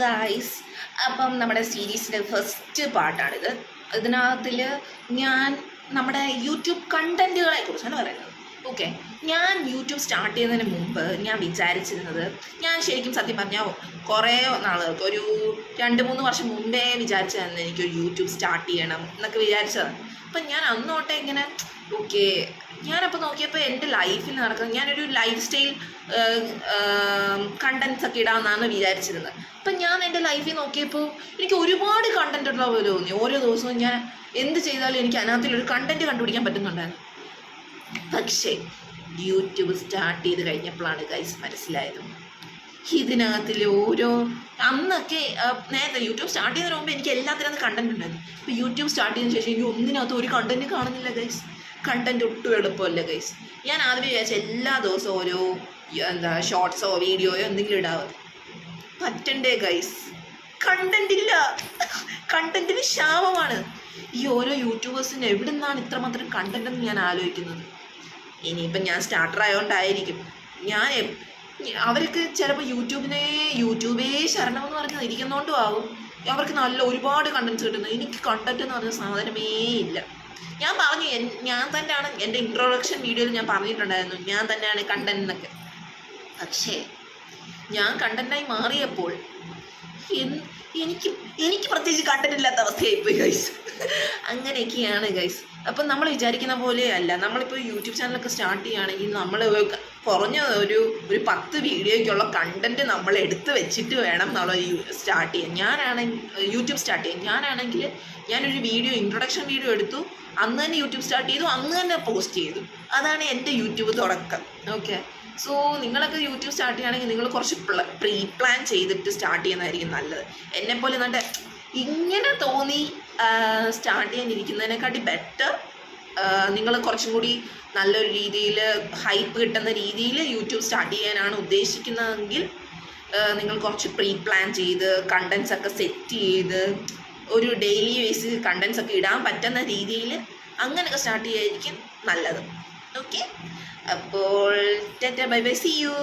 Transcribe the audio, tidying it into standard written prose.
Guys, അപ്പം നമ്മുടെ സീരീസിൻ്റെ first പാർട്ടാണിത്. ഇതിനകത്തിൽ ഞാൻ നമ്മുടെ യൂട്യൂബ് കണ്ടൻറ്റുകളെ കുറിച്ചാണ് പറയുന്നത്. ഓക്കെ, ഞാൻ യൂട്യൂബ് സ്റ്റാർട്ട് ചെയ്യുന്നതിന് മുമ്പ് ഞാൻ വിചാരിച്ചിരുന്നത്, ഞാൻ ശരിക്കും സത്യം പറഞ്ഞാൽ കുറേ നാളുകൾക്ക് ഒരു 2-3 വർഷം മുമ്പേ വിചാരിച്ചതായിരുന്നു എനിക്കൊരു യൂട്യൂബ് സ്റ്റാർട്ട് ചെയ്യണം എന്നൊക്കെ വിചാരിച്ചതാണ്. അപ്പം ഞാൻ അന്നോട്ടെ ഇങ്ങനെ ഓക്കെ, ഞാനപ്പോൾ നോക്കിയപ്പോൾ എൻ്റെ ലൈഫിൽ നടക്കുന്നത്, ഞാനൊരു ലൈഫ് സ്റ്റൈൽ കണ്ടൻറ്റ്സ് ഒക്കെ ഇടാമെന്നാണ് വിചാരിച്ചിരുന്നത്. അപ്പം ഞാൻ എൻ്റെ ലൈഫിൽ നോക്കിയപ്പോൾ എനിക്ക് ഒരുപാട് കണ്ടൻറ് ഉള്ള പോലെ തോന്നി. ഓരോ ദിവസവും ഞാൻ എന്ത് ചെയ്താലും എനിക്ക് അതിനകത്തിലൊരു കണ്ടൻറ് കണ്ടുപിടിക്കാൻ പറ്റുന്നുണ്ടായിരുന്നു. പക്ഷേ യൂട്യൂബ് സ്റ്റാർട്ട് ചെയ്ത് കഴിഞ്ഞപ്പോഴാണ് ഗൈസ് മനസ്സിലായത്, ഇതിനകത്തിൽ ഓരോ അന്നൊക്കെ നേരത്തെ യൂട്യൂബ് സ്റ്റാർട്ട് ചെയ്യുന്നതിന് മുമ്പ് എനിക്ക് എല്ലാത്തിനകത്ത് കണ്ടൻറ് ഉണ്ടായിരുന്നു. ഇപ്പോൾ യൂട്യൂബ് സ്റ്റാർട്ട് ചെയ്തതിന് ശേഷം എനിക്ക് ഒന്നിനകത്ത് ഒരു കണ്ടൻറ് കാണുന്നില്ല ഗൈസ്. കണ്ടൻറ് ഒട്ടും എളുപ്പമല്ല ഗൈസ്. ഞാൻ ആദ്യം വിചാരിച്ച എല്ലാ ദിവസവും ഓരോ ഷോർട്സോ വീഡിയോയോ എന്തെങ്കിലും ഇടാവും. പറ്റണ്ടേ ഗൈസ്, കണ്ടൻറ് ഇല്ല. കണ്ടൻറ്റിന് ക്ഷാമമാണ്. ഈ ഓരോ യൂട്യൂബേഴ്സിന് എവിടെ നിന്നാണ് ഇത്രമാത്രം കണ്ടൻറ് എന്ന് ഞാൻ ആലോചിക്കുന്നത്. ഇനിയിപ്പം ഞാൻ സ്റ്റാർട്ടർ ആയതുകൊണ്ടായിരിക്കും. അവർക്ക് ചിലപ്പോൾ യൂട്യൂബേ ശരണമെന്ന് പറഞ്ഞ് ഇരിക്കുന്നതുകൊണ്ടും ആവും അവർക്ക് നല്ല ഒരുപാട് കണ്ടൻറ്റ്സ് കിട്ടുന്നത്. എനിക്ക് കണ്ടൻറ്റ് എന്ന് പറഞ്ഞ സാധനമേ ഇല്ല. ഞാൻ പറഞ്ഞു, ഞാൻ തന്നെയാണ് എൻ്റെ ഇൻട്രൊഡക്ഷൻ വീഡിയോയിൽ ഞാൻ പറഞ്ഞിട്ടുണ്ടായിരുന്നു, ഞാൻ തന്നെയാണ് കണ്ടൻറ് എന്നൊക്കെ. പക്ഷേ ഞാൻ കണ്ടൻറ്റായി മാറിയപ്പോൾ എനിക്ക് പ്രത്യേകിച്ച് കണ്ടൻറ് ഇല്ലാത്ത അവസ്ഥയായിപ്പോയി ഗൈസ്. അങ്ങനെയൊക്കെയാണ് ഗൈസ്. അപ്പം നമ്മൾ വിചാരിക്കുന്ന പോലെ അല്ല. നമ്മളിപ്പോൾ യൂട്യൂബ് ചാനലൊക്കെ സ്റ്റാർട്ട് ചെയ്യുകയാണെങ്കിൽ നമ്മൾ കുറഞ്ഞ ഒരു 10 വീഡിയോയ്ക്കുള്ള കണ്ടൻറ്റ് നമ്മൾ എടുത്ത് വെച്ചിട്ട് വേണം നമ്മൾ സ്റ്റാർട്ട് ചെയ്യാൻ. യൂട്യൂബ് സ്റ്റാർട്ട് ചെയ്യാൻ ഞാനാണെങ്കിൽ ഞാനൊരു ഇൻട്രൊഡക്ഷൻ വീഡിയോ എടുത്തു, അന്ന് തന്നെ യൂട്യൂബ് സ്റ്റാർട്ട് ചെയ്തു, അന്ന് തന്നെ പോസ്റ്റ് ചെയ്തു. അതാണ് എൻ്റെ യൂട്യൂബ് തുടക്കം. ഓക്കെ, സോ നിങ്ങളൊക്കെ യൂട്യൂബ് സ്റ്റാർട്ട് ചെയ്യുകയാണെങ്കിൽ നിങ്ങൾ കുറച്ച് പ്രീ പ്ലാൻ ചെയ്തിട്ട് സ്റ്റാർട്ട് ചെയ്യുന്നതായിരിക്കും നല്ലത്. എന്നെപ്പോലെ എന്നിട്ട് ഇങ്ങനെ തോന്നി സ്റ്റാർട്ട് ചെയ്യാനിരിക്കുന്നതിനെക്കാട്ടി ബെറ്റർ നിങ്ങൾ കുറച്ചും കൂടി നല്ലൊരു രീതിയിൽ ഹൈപ്പ് കിട്ടുന്ന രീതിയിൽ യൂട്യൂബ് സ്റ്റാർട്ട് ചെയ്യാനാണ് ഉദ്ദേശിക്കുന്നതെങ്കിൽ നിങ്ങൾ കുറച്ച് പ്രീ പ്ലാൻ ചെയ്ത് കണ്ടൻറ്റ്സ് ഒക്കെ സെറ്റ് ചെയ്ത് ഒരു ഡെയിലി ബേസ് കണ്ടൻറ്റ്സ് ഒക്കെ ഇടാൻ പറ്റുന്ന രീതിയിൽ അങ്ങനെയൊക്കെ സ്റ്റാർട്ട് ചെയ്യായിരിക്കും നല്ലത്. ഓക്കെ, അപ്പോൾ ta-ta bye bye, see U.